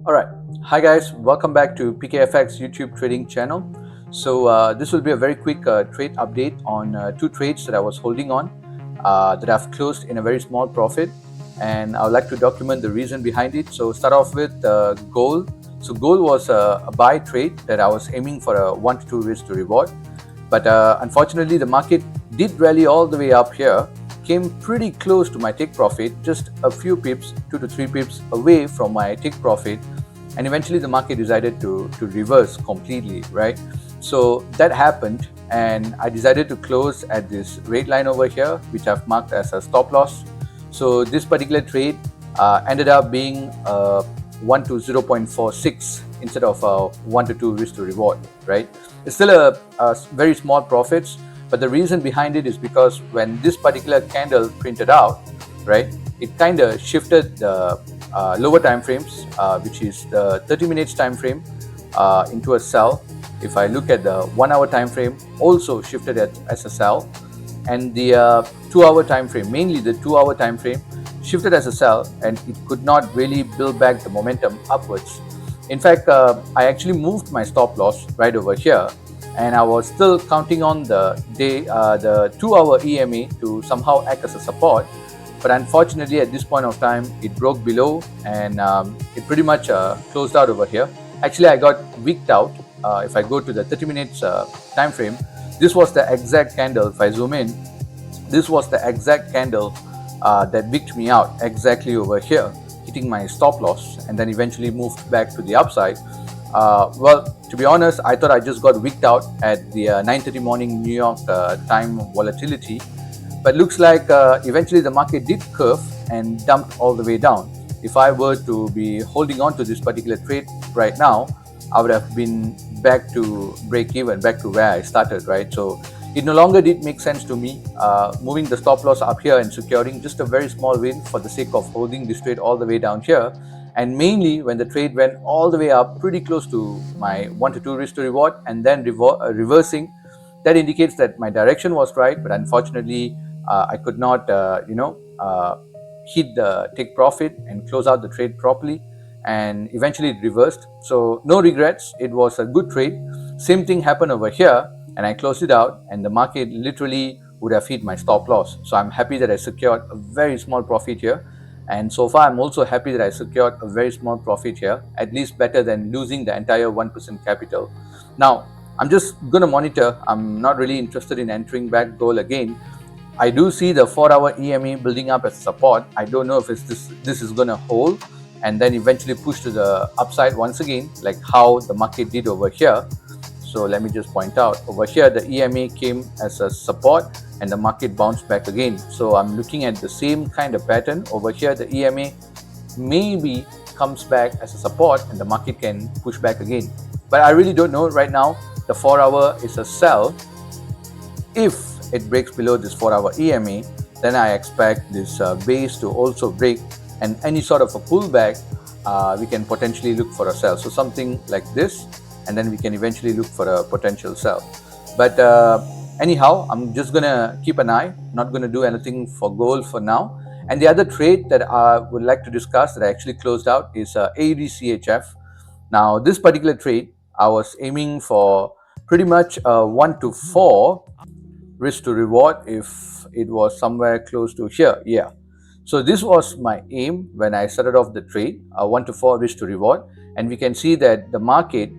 Alright, hi guys, welcome back to PKFX YouTube trading channel. So this will be a very quick trade update on two trades that I was holding on that I've closed in a very small profit, and I would like to document the reason behind it. So start off with gold. So gold was a buy trade that I was aiming for a 1 to 2 risk to reward, but unfortunately the market did rally all the way up here, came pretty close to my take profit, just a few pips, 2 to 3 pips away from my take profit, and eventually the market decided to reverse completely, right? So that happened, and I decided to close at this rate line over here, which I've marked as a stop loss. So this particular trade ended up being 1 to 0.46 instead of 1 to 2 risk to reward, right? It's still a very small profits, but the reason behind it is because when this particular candle printed out, right, it kind of shifted the lower time frames, which is the 30 minutes time frame, into a sell. If I look at the 1 hour time frame, also shifted as a sell, and the 2 hour time frame, mainly the 2 hour time frame, shifted as a sell, and it could not really build back the momentum upwards. In fact, I actually moved my stop loss right over here, and I was still counting on the 2 hour EMA to somehow act as a support. But unfortunately, at this point of time, it broke below, and it pretty much closed out over here. Actually, I got wicked out. If I go to the 30 minutes time frame, this was the exact candle. If I zoom in, this was the exact candle that wicked me out exactly over here, hitting my stop loss, and then eventually moved back to the upside. Well, to be honest, I thought I just got wicked out at the 9:30 morning New York time volatility. But looks like eventually the market did curve and dumped all the way down. If I were to be holding on to this particular trade right now, I would have been back to break even, back to where I started, right? So it no longer did make sense to me moving the stop loss up here and securing just a very small win for the sake of holding this trade all the way down here. And mainly when the trade went all the way up pretty close to my 1 to 2 risk to reward and then reversing, that indicates that my direction was right. But unfortunately, I could not, hit the take profit and close out the trade properly, and eventually it reversed. So no regrets. It was a good trade. Same thing happened over here, and I closed it out, and the market literally would have hit my stop loss. So I'm happy that I secured a very small profit here. And so far, I'm also happy that I secured a very small profit here, at least better than losing the entire 1% capital. Now, I'm just going to monitor. I'm not really interested in entering back gold again. I do see the 4 hour EMA building up as support. I don't know if this is going to hold and then eventually push to the upside once again, like how the market did over here. So let me just point out, over here the EMA came as a support and the market bounced back again. So I'm looking at the same kind of pattern. Over here the EMA maybe comes back as a support and the market can push back again. But I really don't know right now. The 4 hour is a sell. If it breaks below this 4 hour EMA, then I expect this base to also break, and any sort of a pullback, we can potentially look for a sell. So something like this, and then we can eventually look for a potential sell. But anyhow, I'm just gonna keep an eye, not gonna do anything for gold for now. And the other trade that I would like to discuss that I actually closed out is AUDCHF. Now this particular trade, I was aiming for pretty much 1 to 4 risk to reward if it was somewhere close to here. Yeah, so this was my aim when I started off the trade, 1 to 4 risk to reward, and we can see that the market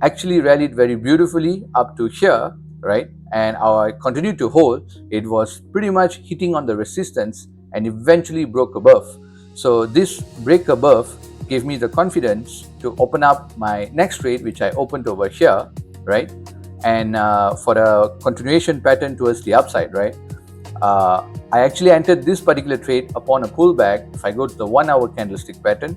actually rallied very beautifully up to here, right? And I continued to hold. It was pretty much hitting on the resistance and eventually broke above. So this break above gave me the confidence to open up my next trade, which I opened over here, right? And for a continuation pattern towards the upside, right? I actually entered this particular trade upon a pullback. If I go to the 1 hour candlestick pattern,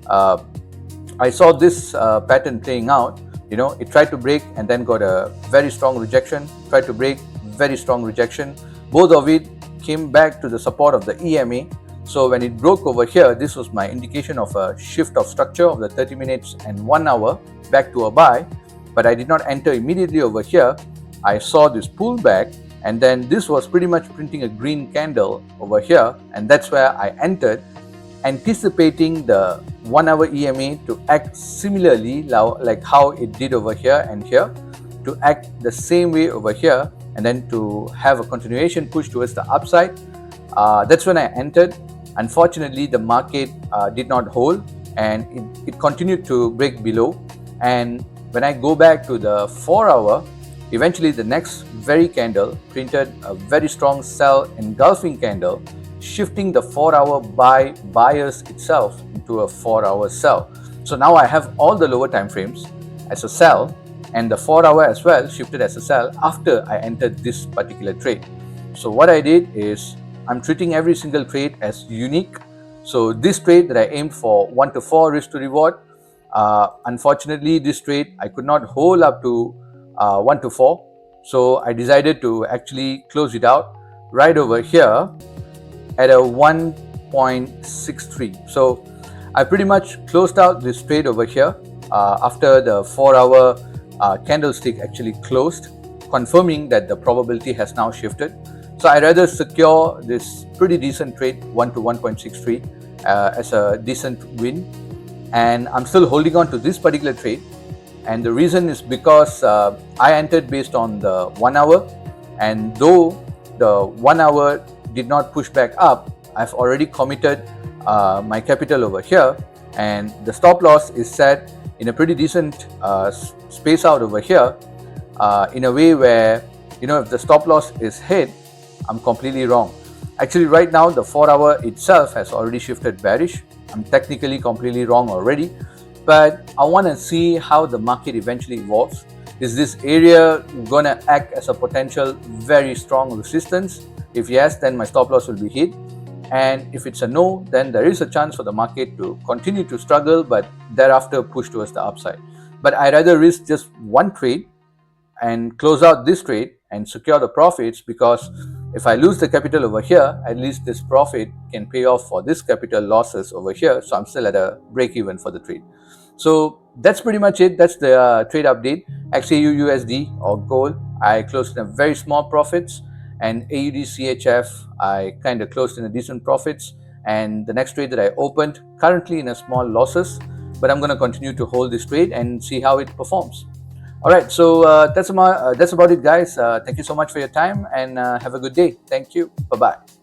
I saw this pattern playing out. It tried to break and then got a very strong rejection, tried to break, very strong rejection. Both of it came back to the support of the EMA. So when it broke over here, this was my indication of a shift of structure of the 30 minutes and 1 hour back to a buy. But I did not enter immediately over here. I saw this pullback, and then this was pretty much printing a green candle over here, and that's where I entered. anticipating the 1 hour EMA to act similarly like how it did over here and here, to act the same way over here, and then to have a continuation push towards the upside. That's when I entered. Unfortunately, the market did not hold, and it continued to break below. And when I go back to the 4 hour, eventually the next very candle printed a very strong sell engulfing candle, shifting the 4 hour bias itself into a 4 hour sell. So now I have all the lower time frames as a sell, and the 4 hour as well shifted as a sell after I entered this particular trade. So what I did is, I'm treating every single trade as unique. So this trade that I aimed for 1 to 4 risk to reward, unfortunately this trade I could not hold up to 1 to 4. So I decided to actually close it out right over here at a 1.63. So I pretty much closed out this trade over here after the 4 hour candlestick actually closed, confirming that the probability has now shifted. So I rather secure this pretty decent trade 1 to 1.63 as a decent win, and I'm still holding on to this particular trade. And the reason is because I entered based on the 1 hour, and though the 1 hour did not push back up, I've already committed my capital over here, and the stop loss is set in a pretty decent space out over here, in a way where, if the stop loss is hit, I'm completely wrong. Actually, right now the 4 hour itself has already shifted bearish. I'm technically completely wrong already, but I want to see how the market eventually evolves. Is this area gonna act as a potential very strong resistance? If yes, then my stop loss will be hit, and if it's a no, then there is a chance for the market to continue to struggle but thereafter push towards the upside. But I rather risk just one trade and close out this trade and secure the profits, because if I lose the capital over here, at least this profit can pay off for this capital losses over here. So I'm still at a break even for the trade. So that's pretty much it. That's the trade update. XAUUSD or gold, I closed in a very small profits, and AUDCHF, I kind of closed in a decent profits. And the next trade that I opened, currently in a small losses, but I'm going to continue to hold this trade and see how it performs. All right, so that's about it, guys. Thank you so much for your time, and have a good day. Thank you. Bye-bye.